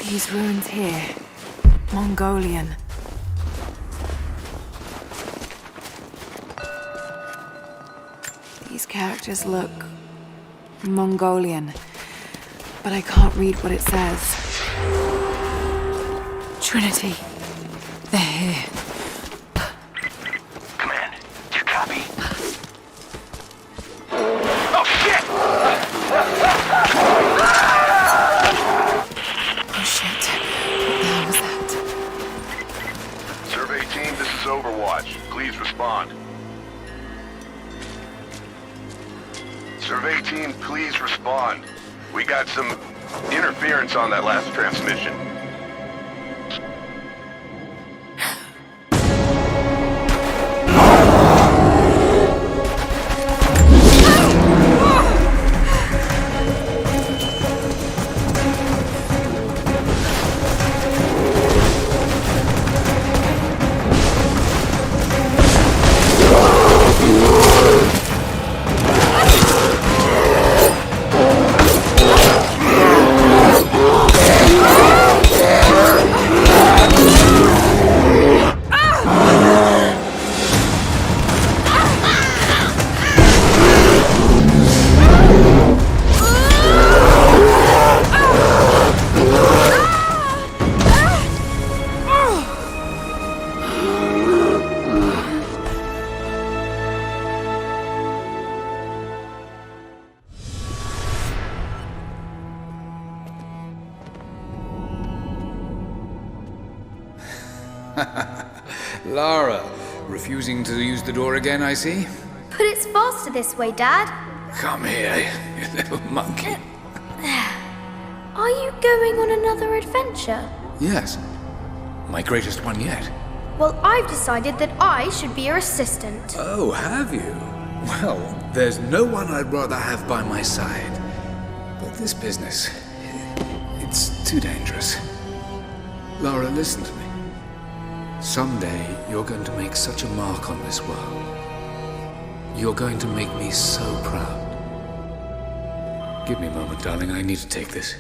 These ruins here. Mongolian. These characters look Mongolian, but I can't read what it says. Trinity. They're here. Command, do you copy? Oh, shit! Oh shit. What the hell was that? Survey team, this is Overwatch. Please respond. Survey team, please respond. We got some interference on that last transmission. Lara, refusing to use the door again, I see? But it's faster this way, Dad. Come here, you little monkey. Are you going on another adventure? Yes, my greatest one yet. Well, I've decided that I should be your assistant. Oh, have you? Well, there's no one I'd rather have by my side. But this business, it's too dangerous. Lara, listen to me. Someday, you're going to make such a mark on this world. You're going to make me so proud. Give me a moment, darling. I need to take this.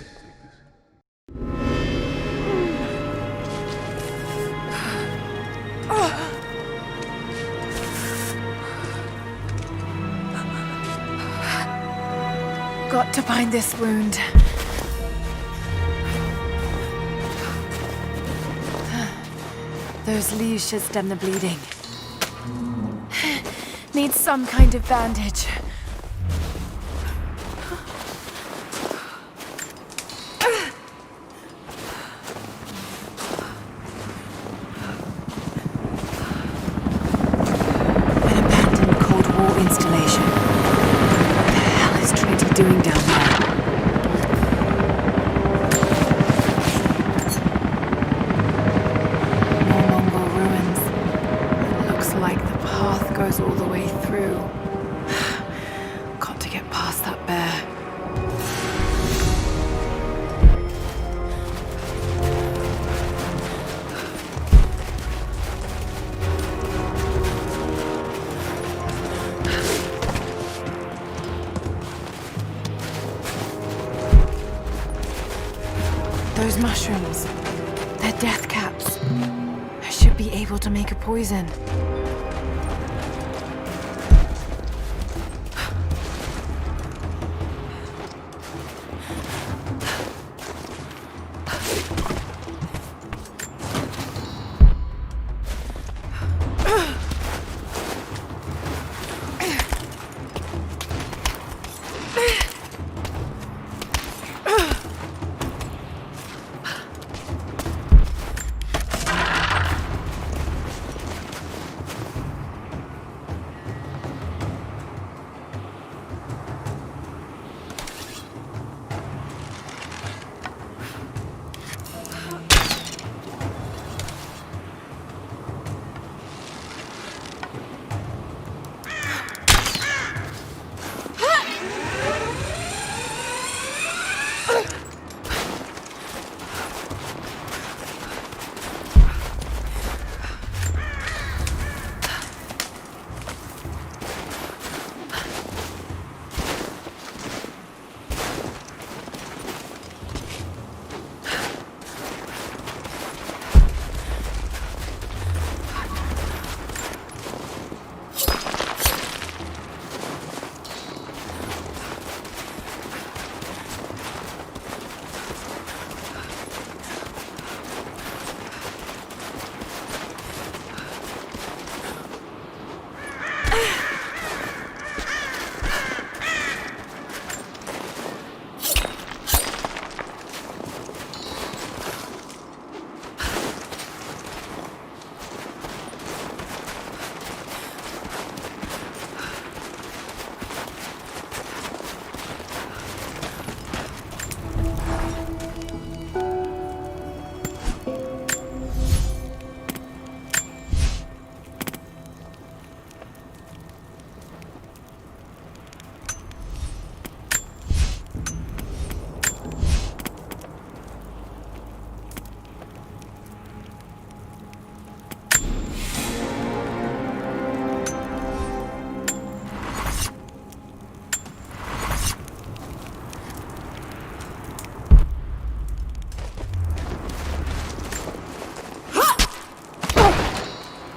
Got to find this wound. Those leaves should stem the bleeding. Needs some kind of bandage. An abandoned Cold War installation. What the hell is Trinity doing down there? Goes all the way through. Got to get past that bear. Those mushrooms, they're death caps. I should be able to make a poison.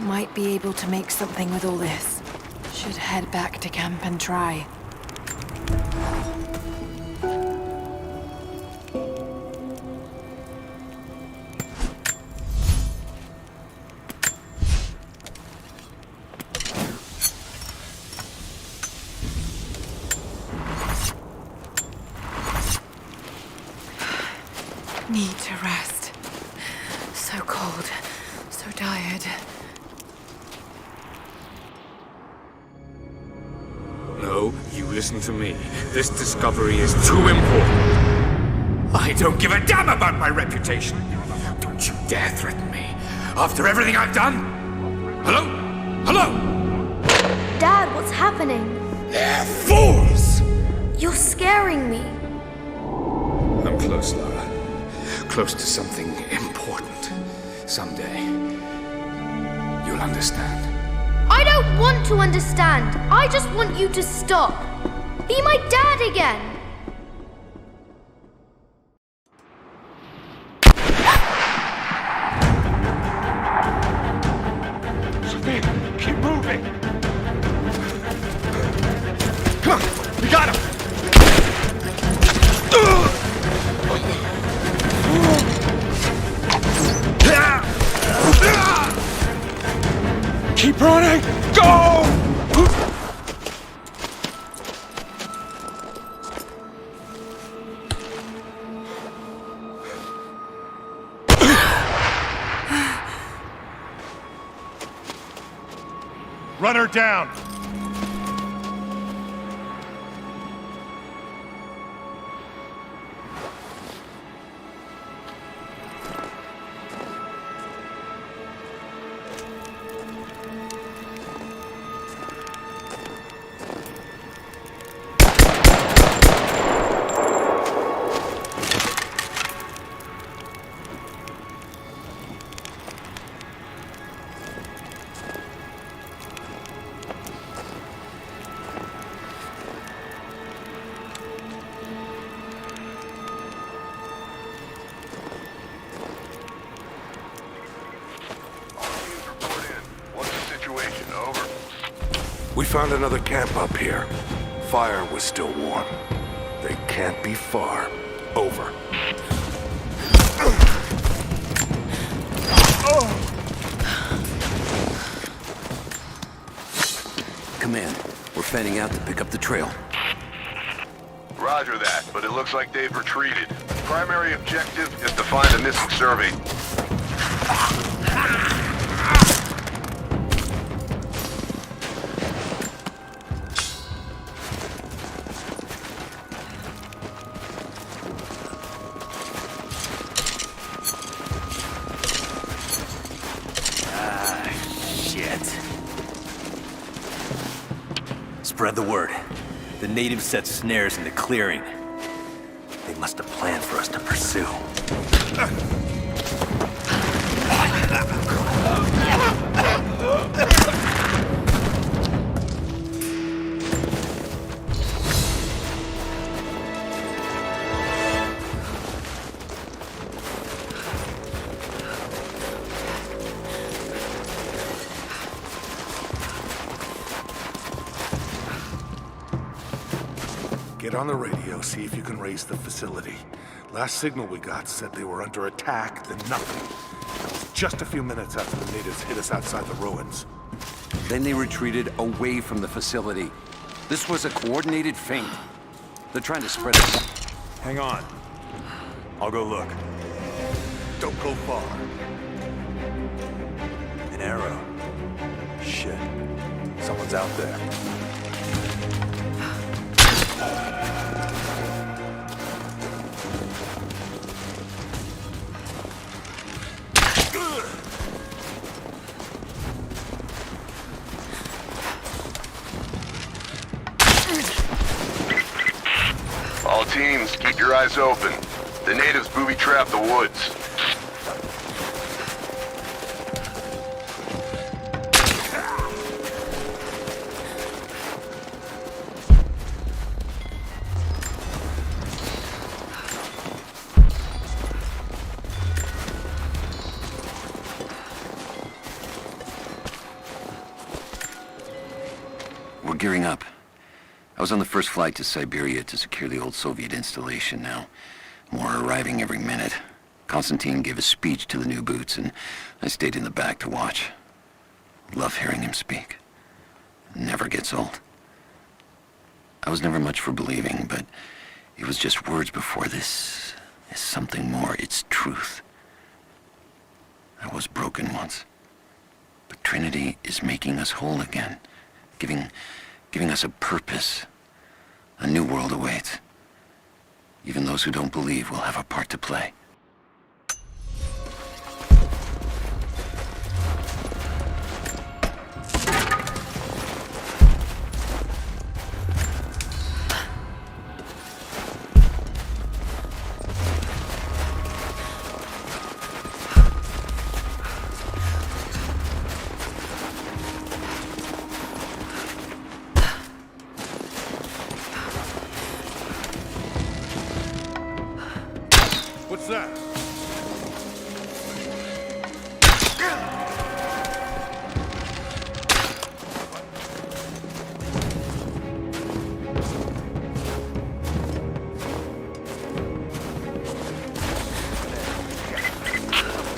Might be able to make something with all this. Should head back to camp and try. Need to rest. So cold, so tired. No, you listen to me. This discovery is too important. I don't give a damn about my reputation. Don't you dare threaten me. After everything I've done? Hello? Hello? Dad, what's happening? They're fools! You're scaring me. I'm close, Lara. Close to something important. Someday, you'll understand. I don't want to understand. I just want you to stop. Be my dad again. Sophia, keep moving. Come on, we got him. Keep running! Go! Run her down! We found another camp up here. Fire was still warm. They can't be far. Over. Command, we're fanning out to pick up the trail. Roger that, but it looks like they've retreated. Primary objective is to find a missing survey. Spread the word. The natives set snares in the clearing. They must have planned for us to pursue. Get on the radio, see if you can raise the facility. Last signal we got said they were under attack, then nothing. That was just a few minutes after the natives hit us outside the ruins. Then they retreated away from the facility. This was a coordinated feint. They're trying to spread us. Hang on. I'll go look. Don't go far. An arrow. Shit. Someone's out there. All teams, keep your eyes open. The natives booby-trap the woods. We're gearing up. I was on the first flight to Siberia to secure the old Soviet installation now. More are arriving every minute. Konstantin gave a speech to the new boots, and I stayed in the back to watch. Love hearing him speak. Never gets old. I was never much for believing, but it was just words before. This is something more. It's truth. I was broken once. But Trinity is making us whole again. Giving us a purpose. A new world awaits. Even those who don't believe will have a part to play. What's that?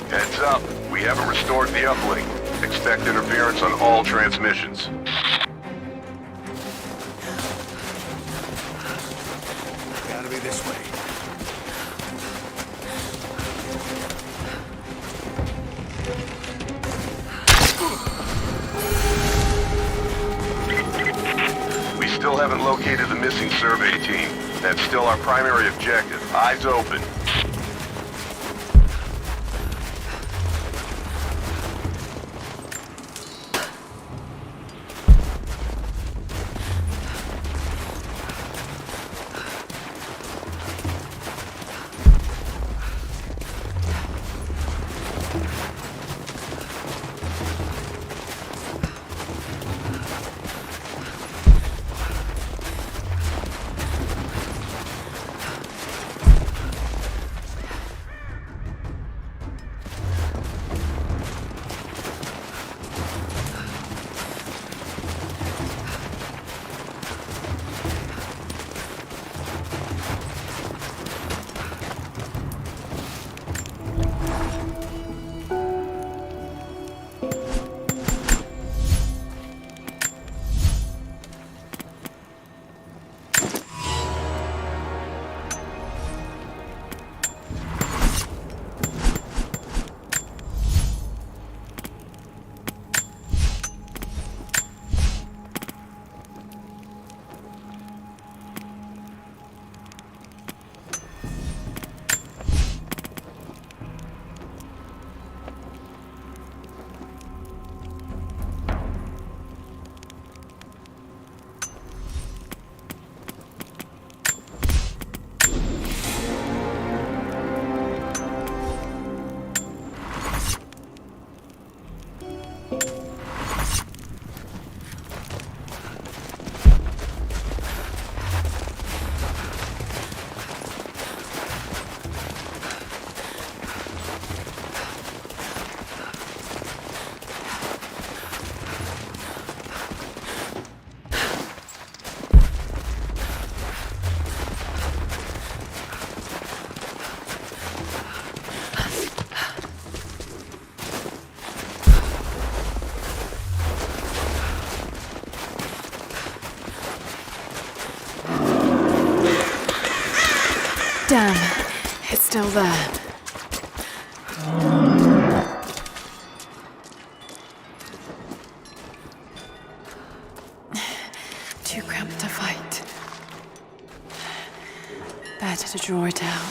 Heads up. We haven't restored the uplink. Expect interference on all transmissions. Gotta be this way. We still haven't located the missing survey team. That's still our primary objective. Eyes open. Damn, it's still there. Too cramped to fight. Better to draw it out.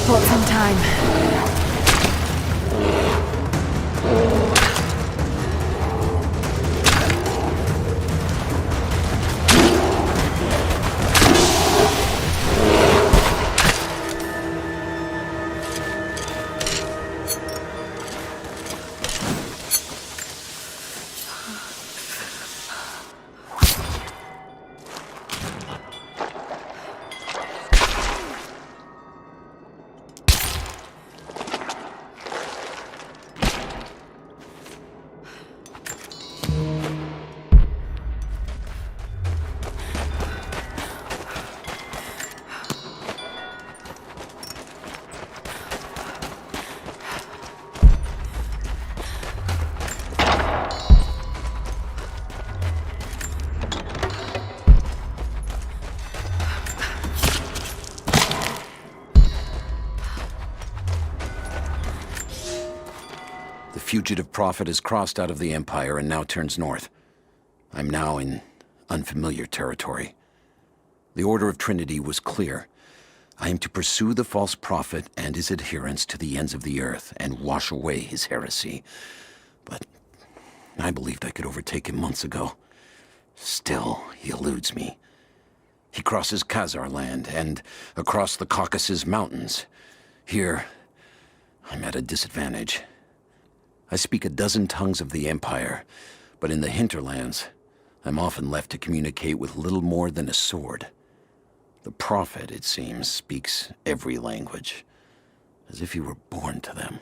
Bought some time. fugitive prophet has crossed out of the Empire and now turns north. I'm now in unfamiliar territory. The order of Trinity was clear. I am to pursue the false prophet and his adherents to the ends of the earth and wash away his heresy. But I believed I could overtake him months ago. Still, he eludes me. He crosses Khazar land and across the Caucasus Mountains. Here, I'm at a disadvantage. I speak a dozen tongues of the Empire, but in the hinterlands, I'm often left to communicate with little more than a sword. The prophet, it seems, speaks every language, as if he were born to them.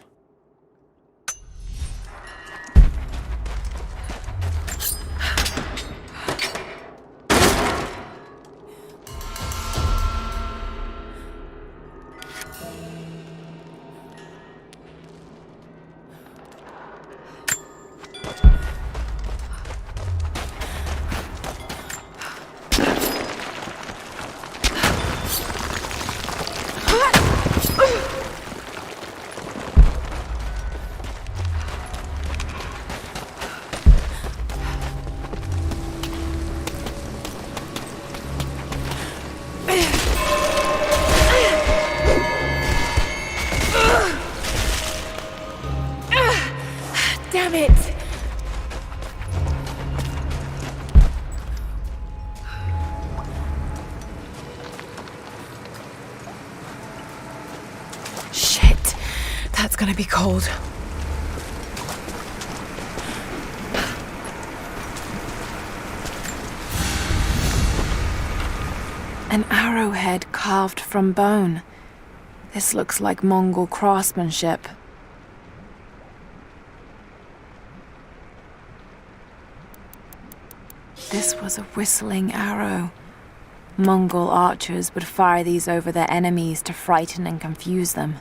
Damn it! Shit! That's gonna be cold. An arrowhead carved from bone. This looks like Mongol craftsmanship. This was a whistling arrow. Mongol archers would fire these over their enemies to frighten and confuse them.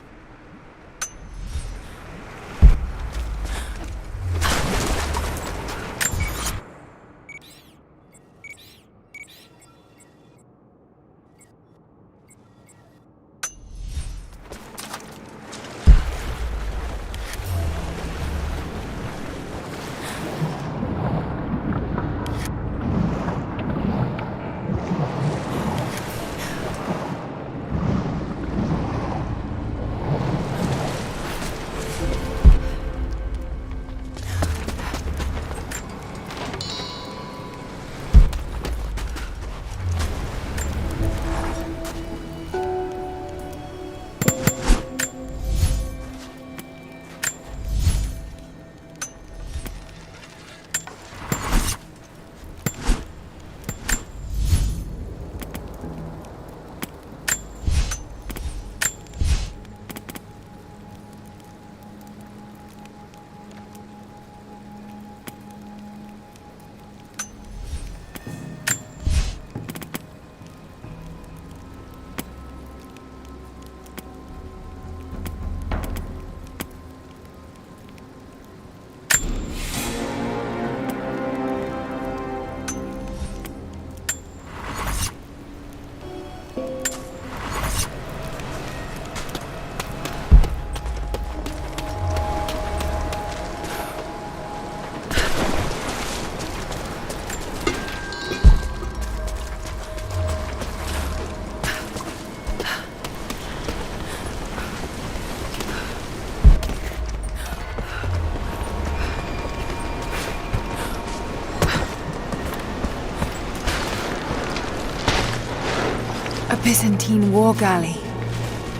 A Byzantine war galley.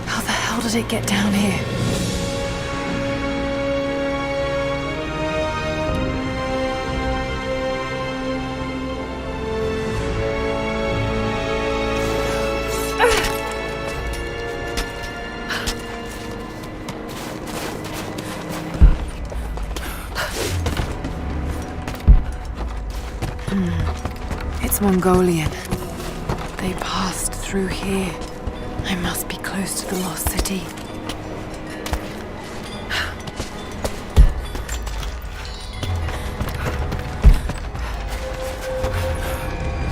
How the hell did it get down here? It's Mongolian. They passed through here. I must be close to the lost city.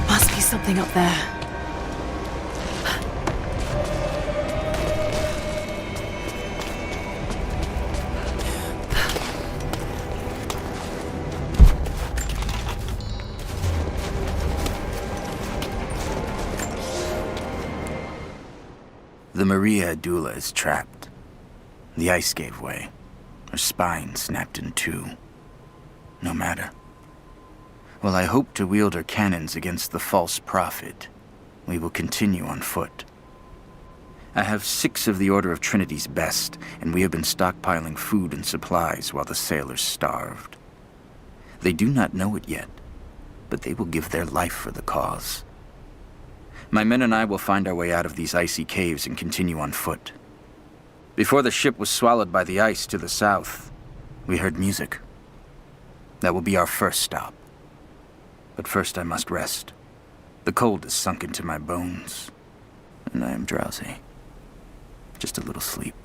Must be something up there. The Maria Adula is trapped. The ice gave way. Her spine snapped in two. No matter. While I hope to wield her cannons against the false prophet, we will continue on foot. I have 6 of the Order of Trinity's best, and we have been stockpiling food and supplies while the sailors starved. They do not know it yet, but they will give their life for the cause. My men and I will find our way out of these icy caves and continue on foot. Before the ship was swallowed by the ice to the south, we heard music. That will be our first stop. But first I must rest. The cold has sunk into my bones, and I am drowsy. Just a little sleep.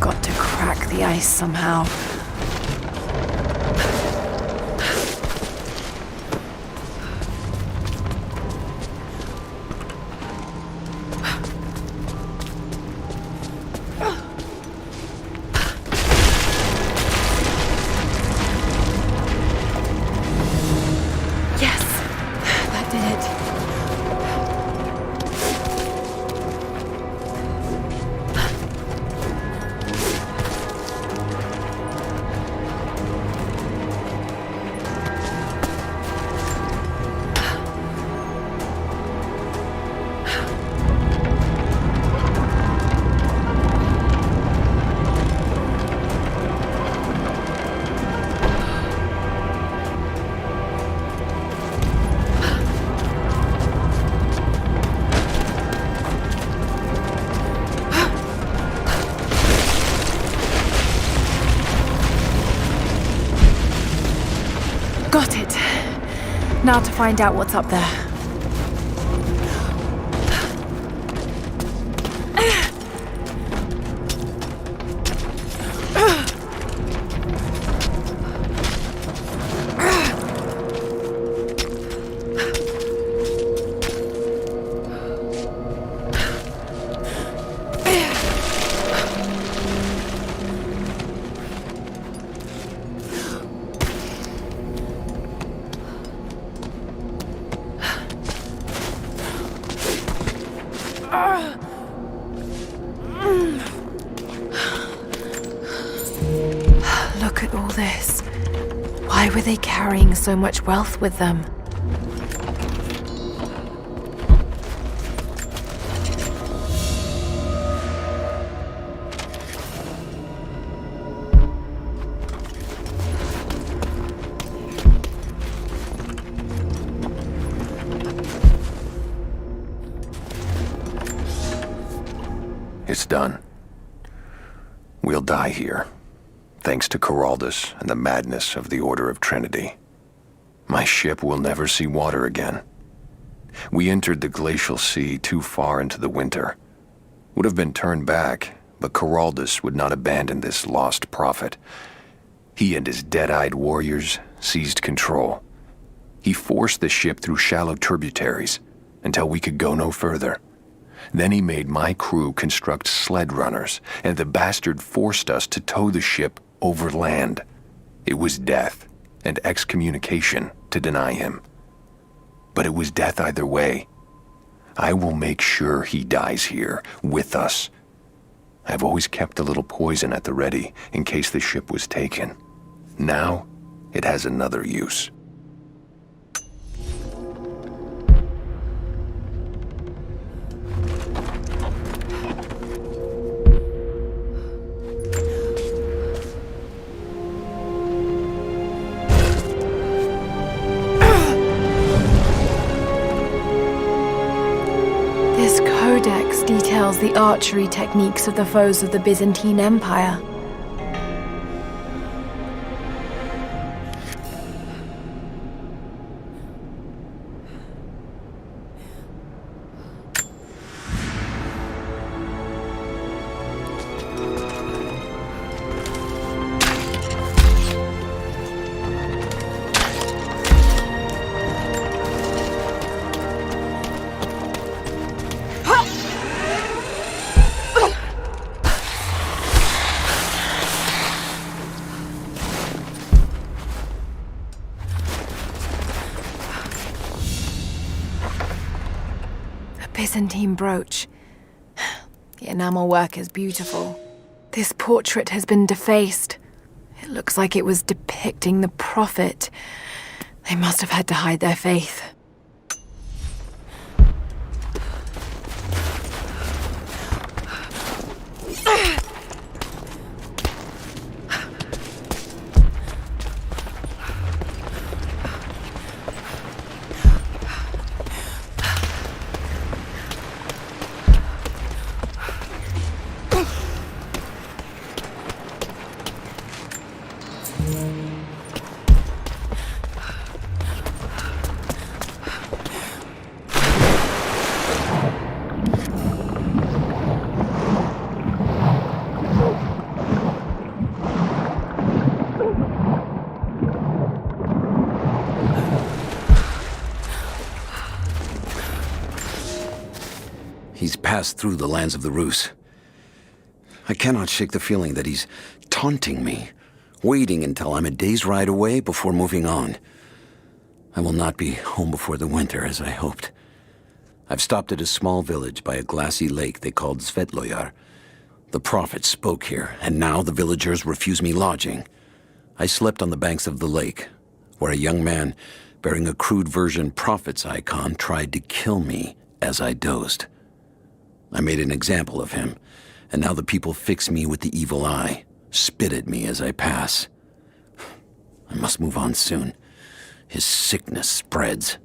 Got to crack the ice somehow. Got it. Now to find out what's up there. Look at all this. Why were they carrying so much wealth with them? It's done. We'll die here, thanks to Geraldus and the madness of the Order of Trinity. My ship will never see water again. We entered the glacial sea too far into the winter. Would have been turned back, but Geraldus would not abandon this lost prophet. He and his dead-eyed warriors seized control. He forced the ship through shallow tributaries until we could go no further. Then he made my crew construct sled runners, and the bastard forced us to tow the ship over land. It was death and excommunication to deny him. But it was death either way. I will make sure he dies here, with us. I've always kept a little poison at the ready in case the ship was taken. Now, it has another use. Codex details the archery techniques of the foes of the Byzantine Empire. Byzantine brooch. The enamel work is beautiful. This portrait has been defaced. It looks like it was depicting the prophet. They must have had to hide their faith. He's passed through the lands of the Rus. I cannot shake the feeling that he's taunting me, waiting until I'm a day's ride away before moving on. I will not be home before the winter, as I hoped. I've stopped at a small village by a glassy lake they called Svetloyar. The prophet spoke here, and now the villagers refuse me lodging. I slept on the banks of the lake, where a young man bearing a crude version prophet's icon tried to kill me as I dozed. I made an example of him, and now the people fix me with the evil eye, spit at me as I pass. I must move on soon. His sickness spreads.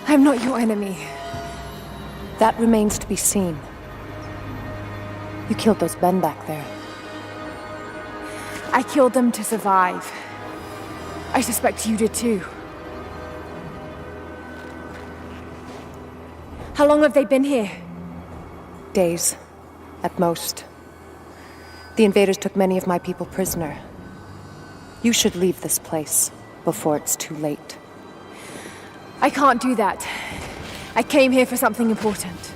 I'm not your enemy. That remains to be seen. You killed those men back there. I killed them to survive. I suspect you did too. How long have they been here? Days, at most. The invaders took many of my people prisoner. You should leave this place before it's too late. I can't do that. I came here for something important.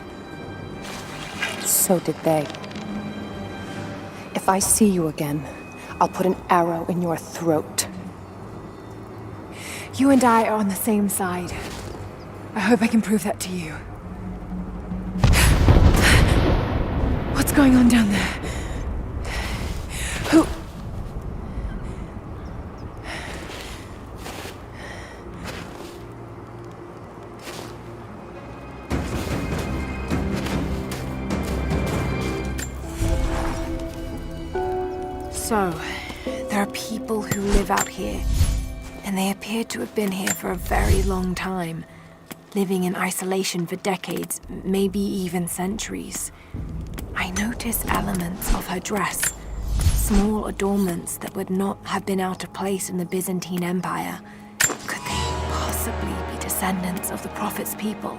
So did they. If I see you again, I'll put an arrow in your throat. You and I are on the same side. I hope I can prove that to you. What's going on down there? Who... So, there are people who live out here, and they appear to have been here for a very long time, living in isolation for decades, maybe even centuries. I notice elements of her dress, small adornments that would not have been out of place in the Byzantine Empire. Could they possibly be descendants of the Prophet's people?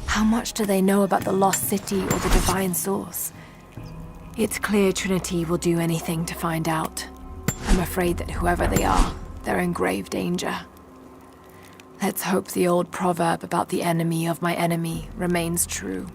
How much do they know about the lost city or the divine source? It's clear Trinity will do anything to find out. I'm afraid that whoever they are, they're in grave danger. Let's hope the old proverb about the enemy of my enemy remains true.